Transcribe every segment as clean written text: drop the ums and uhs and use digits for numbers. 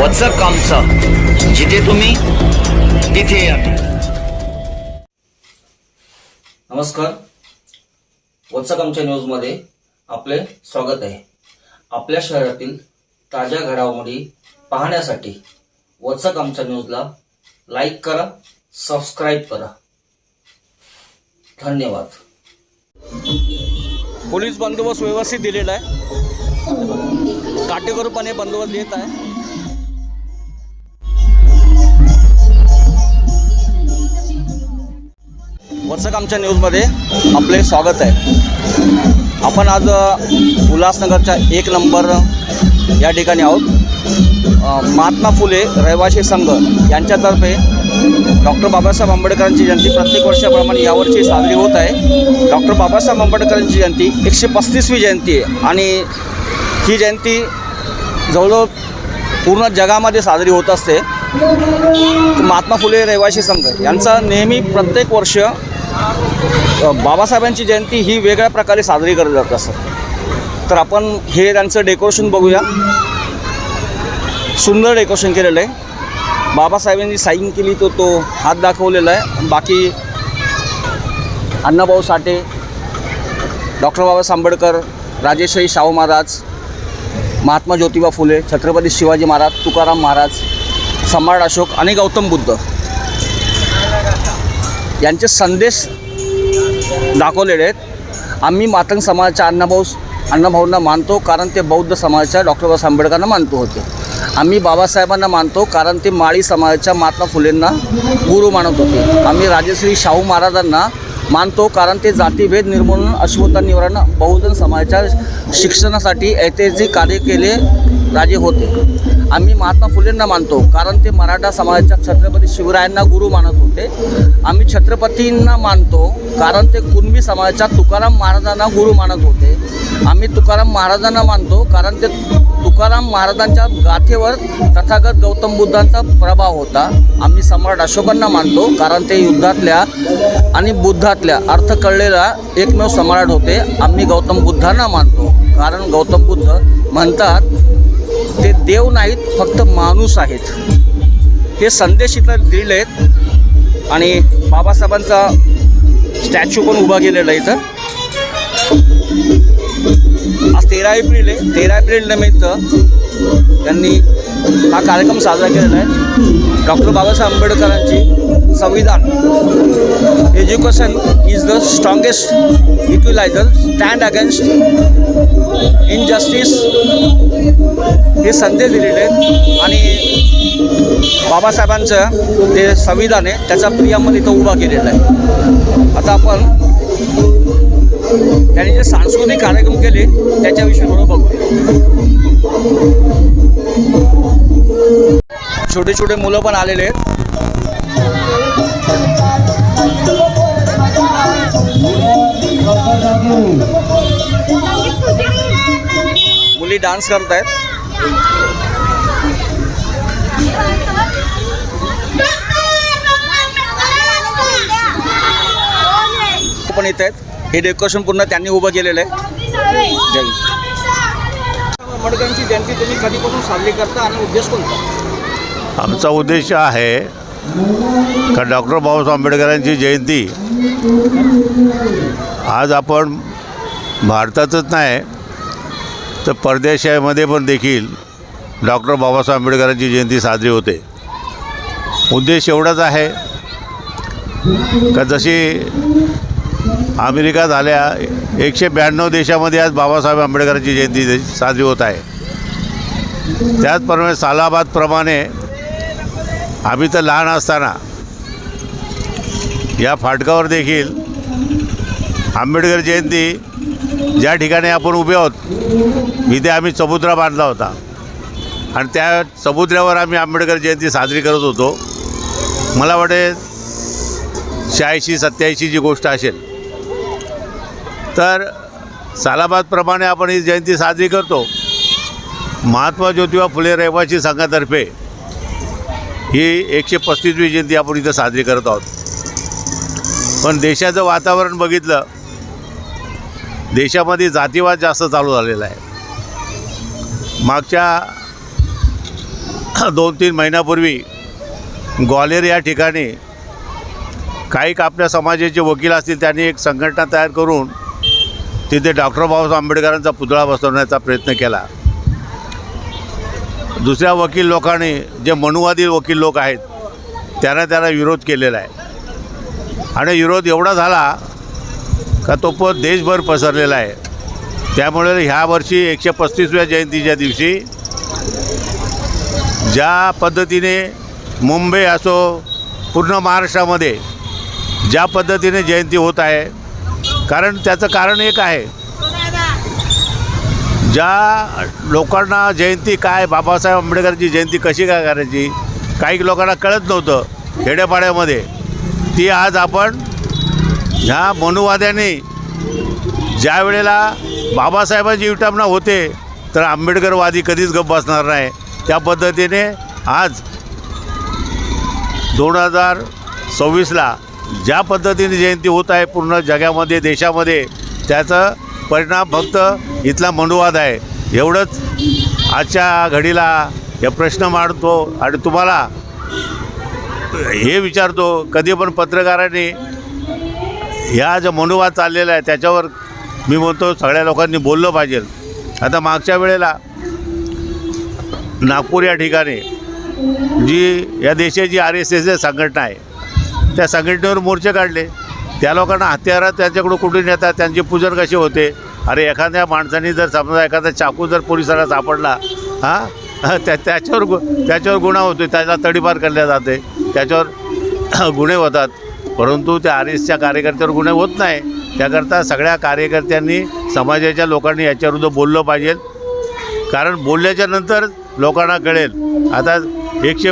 वचक आमचं, जिथे तुम्ही तिथे आम्ही. नमस्कार, वचक आमच्या न्यूजमध्ये आपले स्वागत आहे. आपल्या शहरातील ताज्या घडामोडी पाहण्यासाठी वचक आमच्या न्यूजला लाईक करा, सबस्क्राईब करा. धन्यवाद. पोलीस बंदोबस्त व्यवस्थित दिलेला आहे. काटेकोरपणे बंदोबस्त देत आहे. वचक आमच्या न्यूजमध्ये आपले स्वागत आहे. आपण आज उल्हासनगरच्या 1 नंबर या ठिकाणी आहोत. महात्मा फुले रहिवासी संघ यांच्यातर्फे डॉक्टर बाबासाहेब आंबेडकरांची जयंती प्रत्येक वर्षाप्रमाणे यावर्षी साजरी होत आहे. डॉक्टर बाबासाहेब आंबेडकरांची जयंती 135वी जयंती आहे आणि ही जयंती जवळजवळ पूर्ण जगामध्ये साजरी होत असते. महात्मा फुले रहिवासी संघ यांचा नेहमी प्रत्येक वर्ष बाबासाहेबांची जयंती ही वेगळ्या प्रकारे साजरी करत जात असते. तर आपण हे त्यांचं डेकोरेशन बघूया. सुंदर डेकोरेशन केलेलं आहे. बाबासाहेबांनी साईन केली तो हात दाखवलेला आहे. बाकी अण्णाभाऊ साठे, डॉक्टर बाबासाहेब आंबेडकर, राजेशाही शाहू महाराज, महात्मा ज्योतिबा फुले, छत्रपती शिवाजी महाराज, तुकाराम महाराज, सम्राट अशोक आणि गौतम बुद्ध यांचे संदेश दाखवलेले आहेत. आम्ही मातंग समाजाच्या अण्णाभाऊंना मानतो कारण ते बौद्ध समाजाच्या डॉक्टर बाबासाहेब आंबेडकरांना मानतो होते. आम्ही बाबासाहेबांना मानतो कारण ते माळी समाजाच्या महात्मा फुलेंना गुरु मानत होते. आम्ही राजश्री शाहू महाराजांना मानतो कारण ते जातीभेद निर्मूलन, अस्पृश्यता निवारण, बहुजन समाजाच्या शिक्षणासाठी ऐतिहासिक कार्य केले राजे होते. आम्ही महात्मा फुलेंना मानतो कारण ते मराठा समाजाच्या छत्रपती शिवरायांना गुरु मानत होते. आम्ही छत्रपतींना मानतो कारण ते कुणबी समाजाच्या तुकाराम महाराजांना गुरु मानत होते. आम्ही तुकाराम महाराजांना मानतो कारण ते तुकाराम महाराजांच्या गाथेवर तथागत गौतम बुद्धांचा प्रभाव होता. आम्ही सम्राट अशोकांना मानतो कारण ते युद्धातल्या आणि बुद्धातल्या अर्थ कळलेला एकमेव सम्राट होते. आम्ही गौतम बुद्धांना मानतो कारण गौतम बुद्ध म्हणतात ते देव नाहीत, फक्त माणूस आहेत. हे संदेश इथं दिले आहेत आणि बाबासाहेबांचा स्टॅच्यू पण उभा केलेला आहे इथं. आज 13 एप्रिल आहे. 13 एप्रिल निमित्त त्यांनी हा कार्यक्रम साजरा केलेला आहे. डॉक्टर बाबासाहेब आंबेडकरांची संविधान, education is the strongest equaliser, stand against injustice हे संदेश दिलेले आहेत. आणि बाबासाहेबांचं जे संविधान आहे त्याचा प्रियामध्ये इथं उभा केलेला आहे. आता आपण त्यांनी जे सांस्कृतिक कार्यक्रम केले त्याच्याविषयी थोडं बघूया. छोटे छोटे मुलं पण आलेले आहेत. मुली डान्स करत आहेत. पण येत आहेत. हे डेकोरेशन पूर्ण त्यांनी उभं केलेलं आहे. जय आंबेडकरांची जयंती तुम्ही कधीपासून साजरी करता आणि उद्देश कोणता? आमचा उद्देश आहे का डॉक्टर बाबासाहेब आंबेडकरांची जयंती आज आपण भारतातच नाही तर परदेशामध्ये पण देखील डॉक्टर बाबासाहेब आंबेडकरांची जयंती साजरी होते. उद्देश एवढाच आहे का जशी अमेरिका झाल्या 192 देशामध्ये आज बाबासाहेब आंबेडकरांची जयंती साजरी होत आहे. त्याचप्रमाणे सालाबादप्रमाणे आम्ही तर लहान असताना या फाटकावर देखील आंबेडकर जयंती ज्या ठिकाणी आपण उभे आहोत इथे आम्ही चबुतरा बांधला होता आणि त्या चबुतऱ्यावर आम्ही आंबेडकर जयंती साजरी करत होतो. मला वाटते 86-87 गोष्ट असेल. तर सालाबादप्रमाणे आपण ही जयंती साजरी करतो. महात्मा ज्योतिबा फुले रहिवासी संघातर्फे ही 135वी जयंती आपण इथं साजरी करत आहोत. पण देशाचं वातावरण बघितलं, देशामध्ये जातीवाद जास्त चालू झालेला आहे. मागच्या 2-3 महिन्यापूर्वी ग्वाल्हेर या ठिकाणी काही आपल्या समाजाचे वकील असतील त्यांनी एक संघटना तयार करून तिथे डॉक्टर बाबासाहेब आंबेडकरांचा पुतळा बसवण्याचा प्रयत्न केला. दुसऱ्या वकील लोकांनी, जे मनुवादी वकील लोक आहेत, त्यांना विरोध केलेला आहे आणि विरोध एवढा झाला का तो देशभर पसरलेला आहे. त्यामुळे ह्या वर्षी 135व्या जयंतीच्या दिवशी ज्या पद्धतीने मुंबई असो पूर्ण महाराष्ट्रामध्ये ज्या पद्धतीने जयंती होत आहे, कारण त्याचं कारण एक आहे, ज्या लोकांना जयंती काय, बाबासाहेब आंबेडकरांची जयंती कशी काय करायची, काही लोकांना कळत नव्हतं खेड्यापाड्यामध्ये, ती आज आपण ह्या मनुवाद्यांनी ज्या वेळेला बाबासाहेबांची विटंबना होते तर आंबेडकरवादी कधीच गप्प बसणार नाही. त्या पद्धतीने आज 2026ला ज्या पद्धतीने जयंती होत आहे पूर्ण जगामध्ये, देशामध्ये, त्याचा परिणाम फक्त इथला मनुवाद आहे. एवढंच आजच्या घडीला हे प्रश्न मांडतो आणि तुम्हाला हे विचारतो, कधी पण पत्रकारांनी ह्या जो मनुवाद चाललेला आहे त्याच्यावर मी म्हणतो सगळ्या लोकांनी बोललं पाहिजे. आता मागच्या वेळेला नागपूर या ठिकाणी जी या देशाची RSS संघटना आहे, त्या संघटनेवर मोर्चे काढले. त्या लोकांना हत्यारात त्यांच्याकडून कुठून येतात, त्यांचे पूजन कसे होते. अरे एखाद्या माणसाने जर समजा एखादा चाकू जर पोलिसाला सापडला, त्याच्यावर गुन्हा होतो, त्याला तडीपार केल्या जाते, त्याच्यावर गुन्हे होतात. परंतु त्या RSSच्या कार्यकर्त्यावर गुन्हे होत नाही. त्याकरता सगळ्या कार्यकर्त्यांनी, समाजाच्या लोकांनी याच्याविरुद्ध बोललं पाहिजे, कारण बोलल्याच्या नंतर लोकांना कळेल. आता त्यांच्या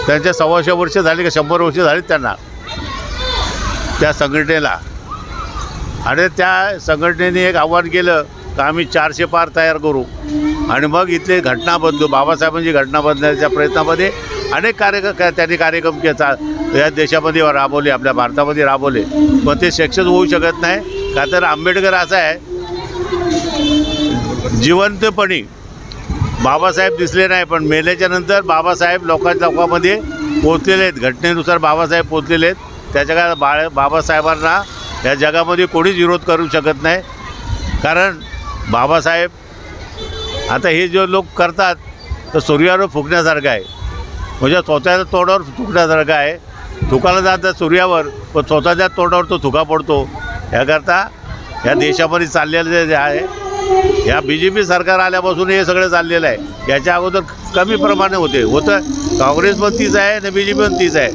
125 वर्ष झाली का 100 वर्ष झाली त्यांना, त्या संघटनेला. आणि त्या संघटनेने एक आव्हान केलं का आम्ही 400 पार तयार करू आणि मग इथले घटना बदलू. बाबासाहेबांची घटना बदलण्याच्या प्रयत्नामध्ये अनेक त्यांनी कार्यक्रम केला, या देशामध्ये राबवले, आपल्या भारतामध्ये राबवले. पण ते सक्सेस होऊ शकत नाही, का तर आंबेडकर असा आहे, जिवंतपणी बाबासाहेब दिसले नाही, पण मेल्याच्या नंतर बाबासाहेब लोकांमध्ये पोचलेले आहेत. घटनेनुसार बाबासाहेब पोचलेले आहेत. त्याच्या काळात बाबासाहेबांना या जगामध्ये कोणीच विरोध करू शकत नाही, कारण बाबासाहेब आता हे जे लोक करतात तर सूर्यावर फुकण्यासारखं आहे, म्हणजे स्वतःच्या तोंडावर थुकण्यासारखं आहे. थुकायला जातात सूर्यावर, पण स्वतःच्या तोंडावर तो थुका पडतो. याकरता या देशामध्ये चाललेलं जे आहे, या BJP सरकार आल्यापासून हे सगळं चाललेलं आहे. याच्या अगोदर कमी प्रमाणे होतं, काँग्रेस पण तीच आहे आणि BJP पण तीच आहे.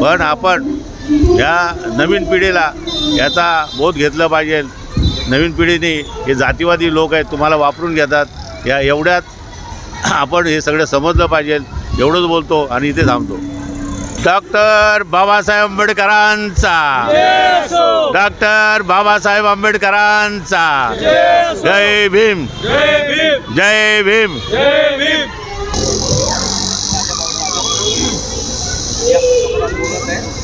पण आपण या नवीन पिढीला याचा बोध घेतला पाहिजे. नवीन पिढीने हे जातीवादी लोक आहेत, तुम्हाला वापरून घेतात, या एवढ्यात आपण हे सगळं समजलं पाहिजे. एवढंच बोलतो आणि इथे थांबतो. डॉक्टर बाबासाहेब आंबेडकरांचा, डॉक्टर बाबासाहेब आंबेडकरांचा जय भीम, जय भीम.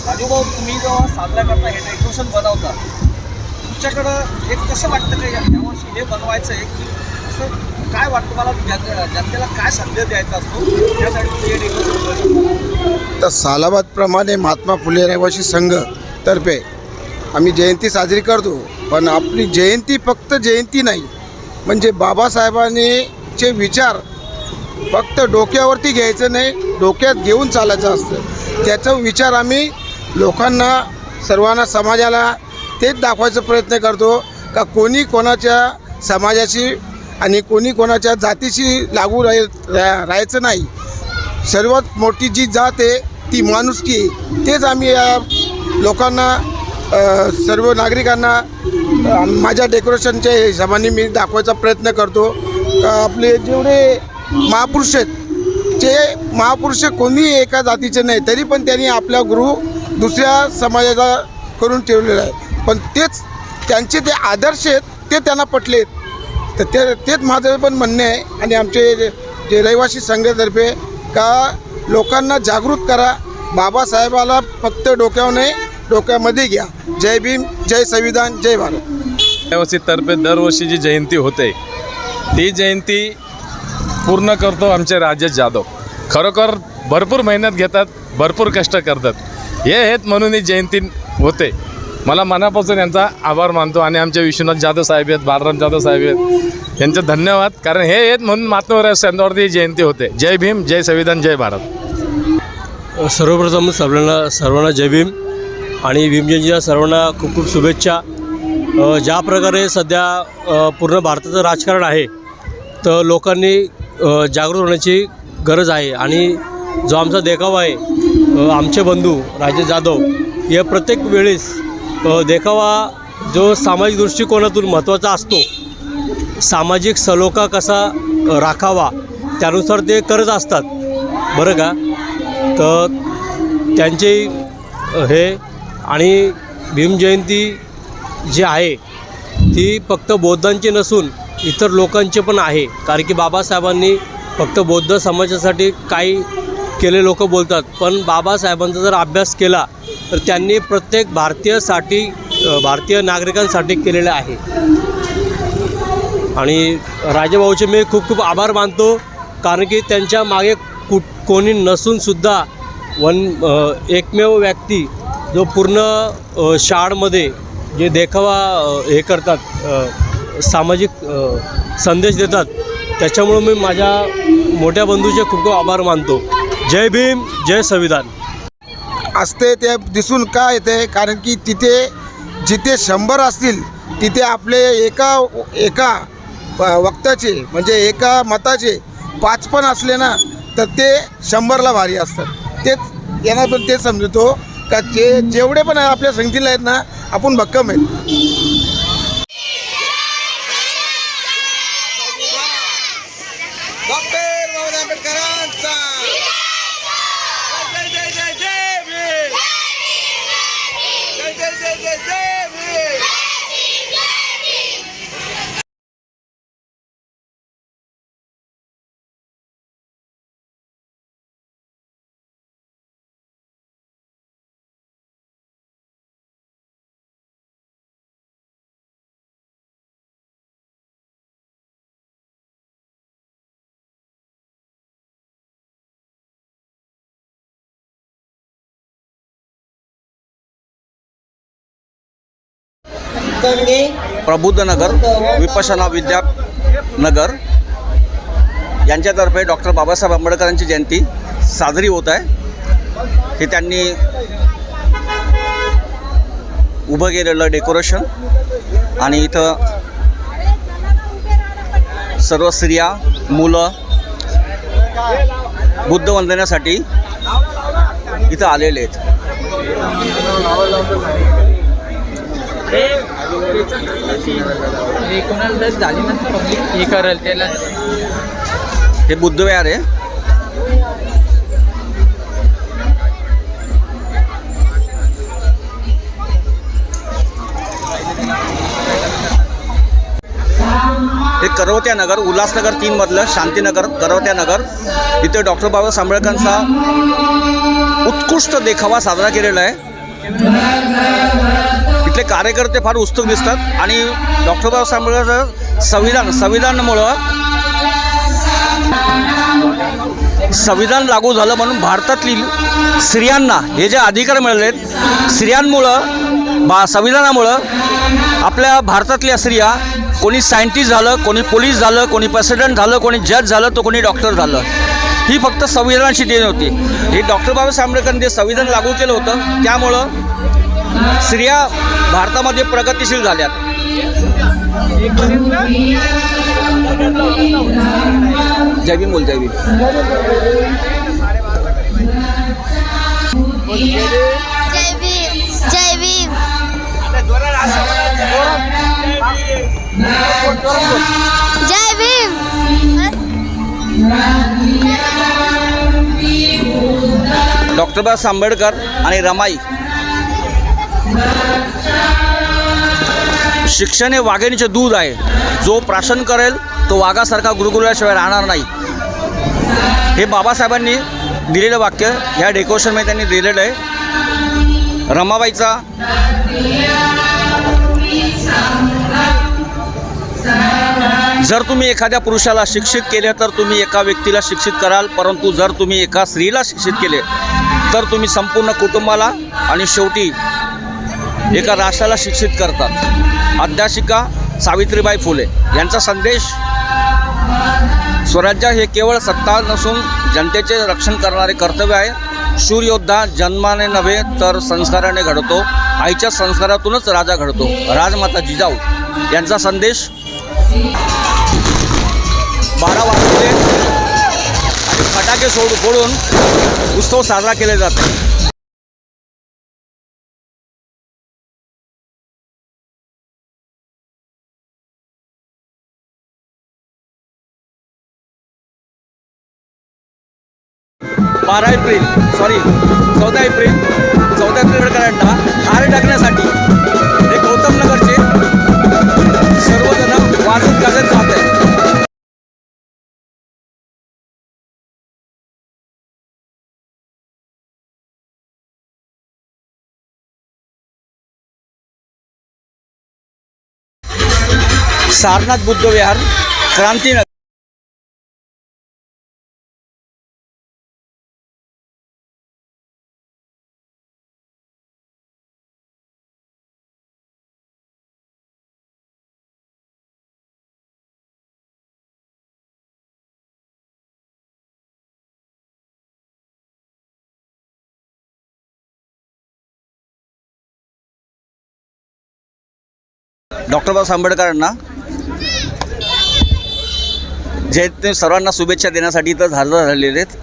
राजूभाऊ, तुम्ही जेव्हा साजरा करता, हे डेकोरेशन बनवता, तुमच्याकडं एक कसं वाटतं की यावर्षी हे बनवायचं आहे, की असं काय वाटतं मला, जनतेला काय संदेश द्यायचा असतो त्यासाठी तुम्ही हे डेकोरेशन? तर सालाबादप्रमाणे महात्मा फुले रहिवासी संघ तर्फे आम्ही जयंती साजरी करतो, पण आपली जयंती फक्त जयंती नाही, म्हणजे बाबासाहेबांचे विचार फक्त डोक्यावरती घ्यायचं नाही, डोक्यात घेऊन चालायचं असतं. त्याचा विचार आम्ही लोकांना, सर्वांना, समाजाला तेच दाखवायचा प्रयत्न करतो का कोणी कोणाच्या समाजाशी आणि कोणी कोणाच्या जातीशी लागू राहायचं नाही. सर्वात मोठी जी जात आहे ती माणुसकी. तेच आम्ही या लोकांना, सर्व नागरिकांना माझ्या डेकोरेशनच्या हिशोबाने मी दाखवायचा प्रयत्न करतो का आपले जेवढे महापुरुष आहेत, ते महापुरुष कोणी एका जातीचे नाही, तरी पण त्यांनी आपला गुरु दुसऱ्या समाजाचा करून ठेवलेला आहे. पण तेच त्यांचे ते आदर्श आहेत, ते त्यांना पटलेत. तर तेच माझं पण म्हणणे आहे. आणि आमचे जे रहिवासी संघातर्फे का लोकांना जागृत करा, बाबासाहेबाला फक्त डोक्यावर नाही, डोक्यामध्ये घ्या. जय भीम, जय संविधान, जय भारत. रहिवासीतर्फे दरवर्षी जी जयंती होते, ती जयंती पूर्ण करतो आमचे राजेश जाधव. खरोखर भरपूर मेहनत घेतात, भरपूर कष्ट करतात. हे आहेत म्हणून ही जयंती होते. मला मनापासून यांचा आभार मानतो आणि आमचे विश्वनाथ जाधव साहेब आहेत, बालराम जाधव साहेब आहेत, यांचे धन्यवाद. कारण हे आहेत म्हणून महात्मा संतांवरती ही जयंती होते. जय भीम, जय संविधान, जय भारत. सर्वप्रथम सर्वांना जय भीम आणि भीमजयंतीच्या सर्वांना खूप खूप शुभेच्छा. ज्या प्रकारे सध्या पूर्ण भारताचं राजकारण आहे, तर लोकांनी जागृत होण्याची गरज आहे. आणि जो आमचा देखावा आहे, आमचे बंधू राजेश जाधव या प्रत्येक वेळेस देखावा जो सामाजिक दृष्टिकोनातून महत्त्वाचा असतो, सामाजिक सलोखा कसा राखावा त्यानुसार ते करत असतात, बरं का. तर त्यांचे हे आणि भीमजयंती जी आहे ती फक्त बौद्धांची नसून इतर लोकांचे पण आहे. कारण की बाबासाहेबांनी फक्त बौद्ध समाजासाठी काही केले लोक बोलतात, पण बाबासाहेबांचा जर अभ्यास केला तर त्यांनी प्रत्येक भारतीय नागरिकांसाठी केलेलं आहे. आणि राजेभाऊचे मी खूप खूप आभार मानतो, कारण की त्यांच्या मागे कोणी नसूनसुद्धा एकमेव व्यक्ती जो पूर्ण शाळेमध्ये जे देखावा हे करतात, सामाजिक संदेश देतात, त्याच्यामुळं मी माझ्या मोठ्या बंधूचे खूप खूप आभार मानतो. जय भीम, जय संविधान. असते ते दिसून का येते, कारण की जिथे 100 असतील तिथे आपले एका वक्ताचे म्हणजे एका मताचे 5 पण असले ना तर ते 100ला भारी असतात. तेच यांना पण तेच समजतो का जेवढे पण आपल्या संगतीला आहेत ना, आपण भक्कम आहेत. प्रबुद्धनगर विपश्यना विद्यानगर यांच्यातर्फे डॉक्टर बाबासाहेब आंबेडकरांची जयंती साजरी होत आहे. हे त्यांनी उभं केलेलं डेकोरेशन आणि इथं सर्व स्त्रिया मुलं बुद्ध वंदण्यासाठी इथं आलेले आहेत. हे बुद्धविहार आहे. हे करवत्या नगर, उल्हासनगर 3 मधलं शांतीनगर करवत्या नगर, इथे डॉक्टर बाबासाहेब आंबेडकरांचा उत्कृष्ट देखावा साजरा केलेला आहे. इथले कार्यकर्ते फार उत्सुक दिसतात आणि डॉक्टर बाबासाहेब आंबेडकरांचं संविधान लागू झालं म्हणून भारतातील स्त्रियांना हे जे अधिकार मिळालेत, स्त्रियांमुळं संविधानामुळं आपल्या भारतातल्या स्त्रिया कोणी सायंटिस्ट झालं, कोणी पोलीस झालं, कोणी प्रेसिडेंट झालं, कोणी जज झालं, तर कोणी डॉक्टर झालं. ही फक्त संविधानाची देण होती. हे डॉक्टर बाबासाहेब आंबेडकरांनी जे संविधान लागू केलं होतं त्यामुळं स्त्रिया भारतामध्ये प्रगतिशील झाल्यात. जय भीम बोल, जय भीम. जय भीम, जय भीम. जय भीम. डॉक्टर बाबासाहेब आंबेडकर आणि रमाई. शिक्षण हे वाघिणीचे दूध आहे. जो प्राशन करेल तो वाघासारखा गुरगुरल्याशिवाय राहणार नाही. हे बाबासाहेबांनी दिलेलं वाक्य ह्या डेकोरेशनमध्ये त्यांनी दिलेलं आहे. रमाबाईचा जर तुम्ही एखाद्या पुरुषाला शिक्षित केले तर तुम्ही एका व्यक्तीला शिक्षित कराल, परंतु जर तुम्ही एका स्त्रीला शिक्षित केले तर तुम्ही संपूर्ण कुटुंबाला आणि शेवटी एका राष्ट्राला शिक्षित करतात. अध्याशिका सावित्रीबाई फुले यांचा संदेश, स्वराज्य हे केवळ सत्ता नसून जनतेचे रक्षण करणारे कर्तव्य आहे. शूरयोद्धा जन्माने नव्हे तर संस्काराने घडतो. आईच्या संस्कारातूनच राजा घडतो. राजमाता जिजाऊ यांचा संदेश. 12 वाजले आणि फटाके फोडून उत्सव साजरा केले जाते. एप्रिल 14 एप्रिलकडे हार टाकण्यासाठी हे गौतम नगरचे सर्वजण वाजत गाजत जात आहेत. सारनाथ बुद्ध विहार, क्रांतीनगर. डॉक्टर बाबासाहेब आंबेडकरांना जयंती सर्वांना शुभेच्छा देण्यासाठी इथं हजर झालेले आहेत.